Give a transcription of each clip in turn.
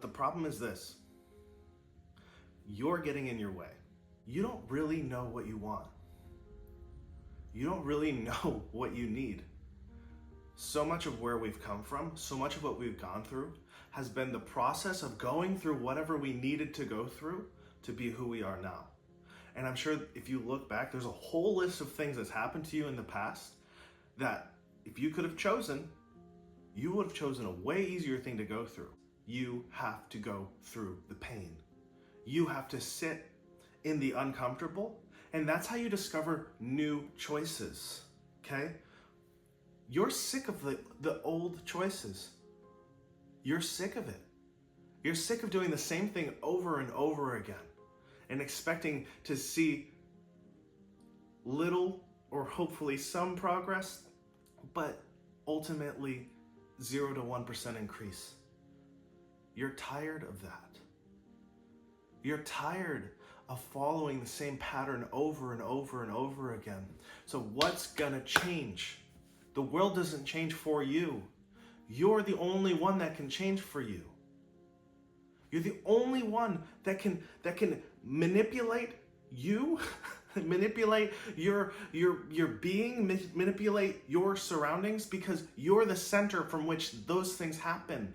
The problem is this: you're getting in your way. You don't really know what you want. You don't really know what you need. So much of where we've come from, so much of what we've gone through, has been the process of going through whatever we needed to go through to be who we are now. And I'm sure if you look back, there's a whole list of things that's happened to you in the past that if you could have chosen, you would have chosen a way easier thing to go through. You have to go through the pain. You have to sit in the uncomfortable, and that's how you discover new choices, okay? You're sick of the old choices. You're sick of it. You're sick of doing the same thing over and over again and expecting to see little or hopefully some progress, but ultimately 0 to 1% increase. You're tired of that. You're tired of following the same pattern over and over and over again. So what's gonna change? The world doesn't change for you. You're the only one that can change for you. You're the only one that can manipulate you, manipulate your being, manipulate your surroundings, because you're the center from which those things happen.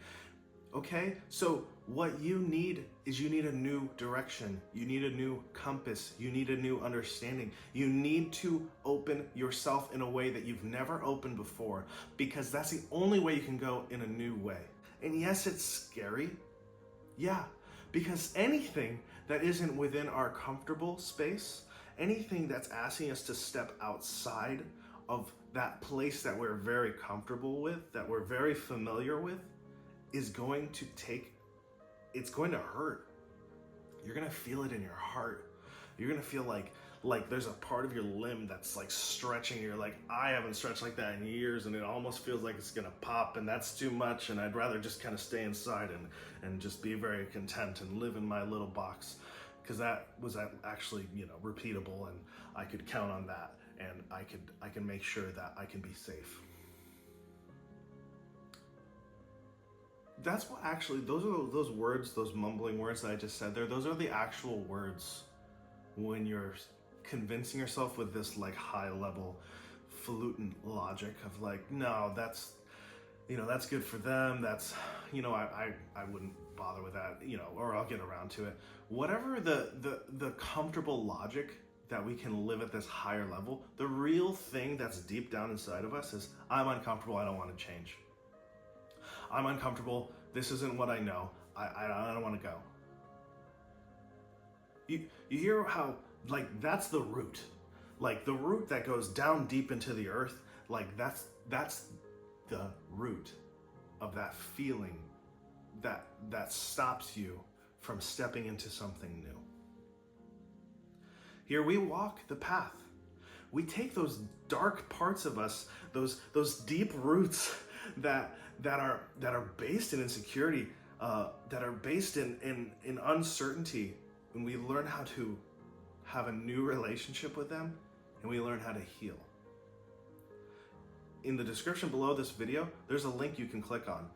Okay? So what you need is you need a new direction. You need a new compass. You need a new understanding. You need to open yourself in a way that you've never opened before, because that's the only way you can go in a new way. And yes, it's scary. Yeah, because anything that isn't within our comfortable space, anything that's asking us to step outside of that place that we're very comfortable with, that we're very familiar with, is going to it's going to hurt. You're going to feel it in your heart. You're going to feel like there's a part of your limb that's like stretching. You're like, I haven't stretched like that in years, and it almost feels like it's going to pop, and that's too much, and I'd rather just kind of stay inside and just be very content and live in my little box, because that was actually, repeatable, and I could count on that, and I can make sure that I can be safe. That's what actually, those words, those mumbling words that I just said there, those are the actual words when you're convincing yourself with this like high level falutin logic of like, no, that's good for them. That's, I wouldn't bother with that, or I'll get around to it. Whatever the comfortable logic that we can live at this higher level, the real thing that's deep down inside of us is, I'm uncomfortable, I don't want to change. I'm uncomfortable, this isn't what I know, I don't want to go. You hear how, like, that's the root. Like, the root that goes down deep into the earth, like, that's the root of that feeling that stops you from stepping into something new. Here we walk the path. We take those dark parts of us, those deep roots that are based in insecurity, that are based in uncertainty, and we learn how to have a new relationship with them, and we learn how to heal. In the description below this video, there's a link you can click on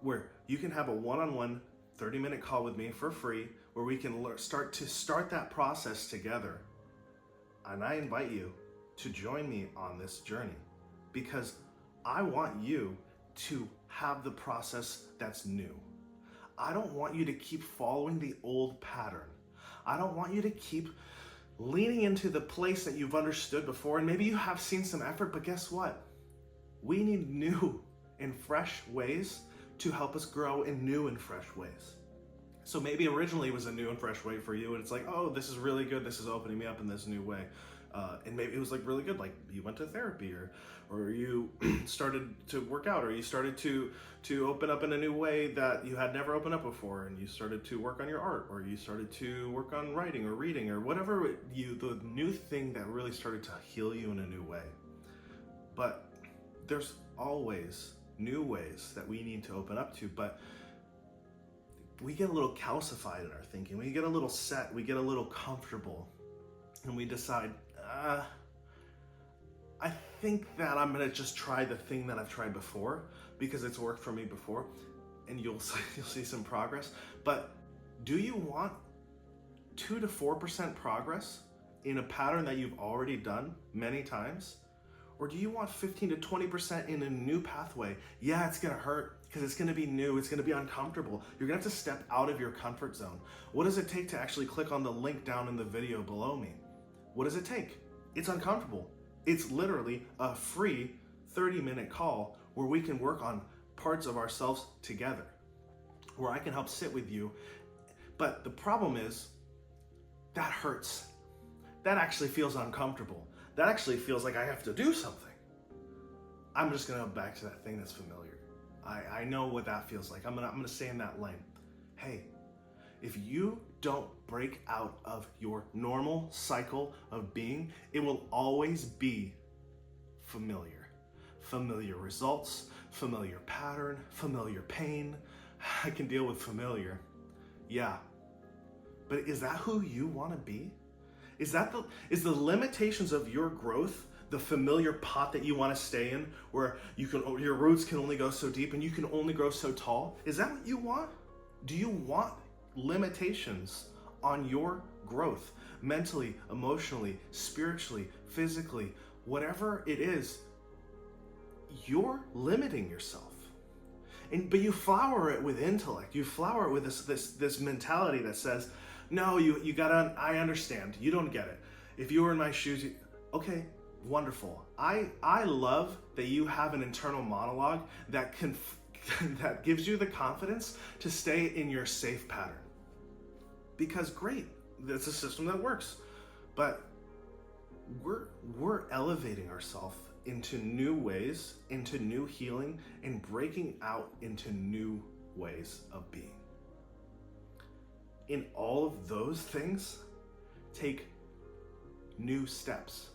where you can have a one-on-one 30-minute call with me for free, where we can start that process together. And I invite you to join me on this journey, because I want you to have the process that's new. I don't want you to keep following the old pattern. I don't want you to keep leaning into the place that you've understood before, and maybe you have seen some effort, but guess what? We need new and fresh ways to help us grow in new and fresh ways. So maybe originally it was a new and fresh way for you, and it's like, oh, this is really good, this is opening me up in this new way. And maybe it was like really good, like you went to therapy, or you started to work out, or you started to open up in a new way that you had never opened up before, and you started to work on your art, or you started to work on writing or reading, or whatever the new thing that really started to heal you in a new way. But there's always new ways that we need to open up to, but we get a little calcified in our thinking, we get a little set, we get a little comfortable, and we decide, I think that I'm gonna just try the thing that I've tried before because it's worked for me before. and you'll see some progress. But do you want 2 to 4% progress in a pattern that you've already done many times? Or do you want 15 to 20% in a new pathway? Yeah, it's gonna hurt because it's gonna be new, it's gonna be uncomfortable. You're gonna have to step out of your comfort zone. What does it take to actually click on the link down in the video below me? What does it take? It's uncomfortable. It's literally a free 30-minute call where we can work on parts of ourselves together, where I can help sit with you. But the problem is, that hurts. That actually feels uncomfortable. That actually feels like I have to do something. I'm just gonna go back to that thing that's familiar. I know what that feels like. I'm gonna stay in that lane. Hey, if you don't break out of your normal cycle of being, it will always be familiar. Familiar results, familiar pattern, familiar pain. I can deal with familiar. Yeah. But is that who you want to be? Is the limitations of your growth the familiar pot that you want to stay in, where your roots can only go so deep and you can only grow so tall? Is that what you want? Do you want limitations on your growth, mentally, emotionally, spiritually, physically, whatever it is? You're limiting yourself. But you flower it with intellect. You flower it with this mentality that says, no, you gotta, I understand. You don't get it. If you were in my shoes, okay, wonderful. I love that you have an internal monologue that that gives you the confidence to stay in your safe pattern. Because great, that's a system that works. But we're elevating ourselves into new ways, into new healing, and breaking out into new ways of being. In all of those things, take new steps,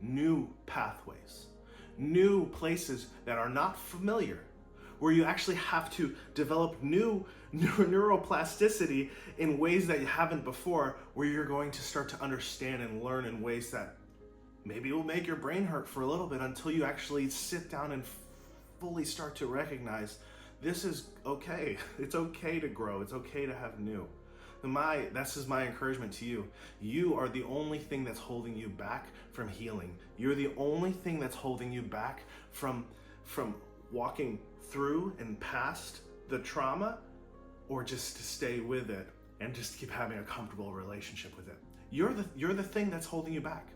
new pathways, new places that are not familiar, where you actually have to develop new neuroplasticity in ways that you haven't before, where you're going to start to understand and learn in ways that maybe will make your brain hurt for a little bit until you actually sit down and fully start to recognize this is okay. It's okay to grow. It's okay to have new. This is my encouragement to you. You are the only thing that's holding you back from healing. You're the only thing that's holding you back from walking through and past the trauma, or just to stay with it and just keep having a comfortable relationship with it. You're the thing that's holding you back.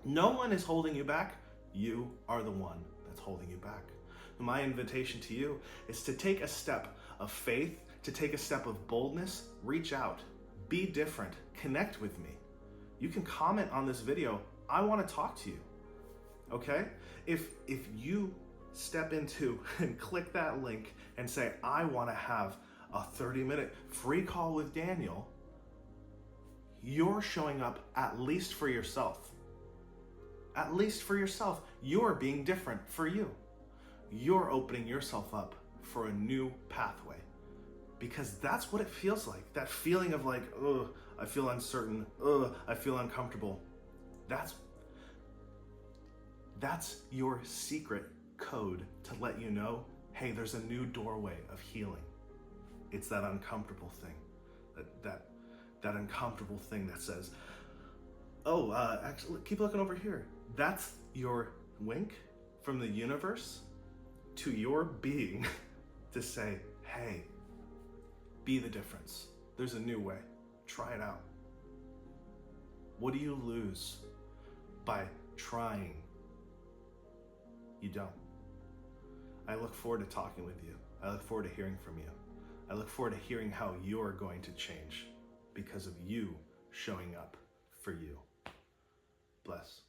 No one is holding you back. You are the one that's holding you back. My invitation to you is to take a step of faith, to take a step of boldness. Reach out, be different, connect with me. You can comment on this video. I want to talk to you. Okay? If you step into and click that link and say, I want to have a 30-minute free call with Daniel, you're showing up at least for yourself. At least for yourself. You're being different for you. You're opening yourself up for a new pathway. Because that's what it feels like. That feeling of like, oh, I feel uncertain. Oh, I feel uncomfortable. That's your secret code to let you know, hey, there's a new doorway of healing. It's that uncomfortable thing. That uncomfortable thing that says, oh, actually, keep looking over here. That's your wink from the universe to your being to say, hey, be the difference. There's a new way. Try it out. What do you lose by trying? You don't. I look forward to talking with you. I look forward to hearing from you. I look forward to hearing how you're going to change because of you showing up for you. Bless.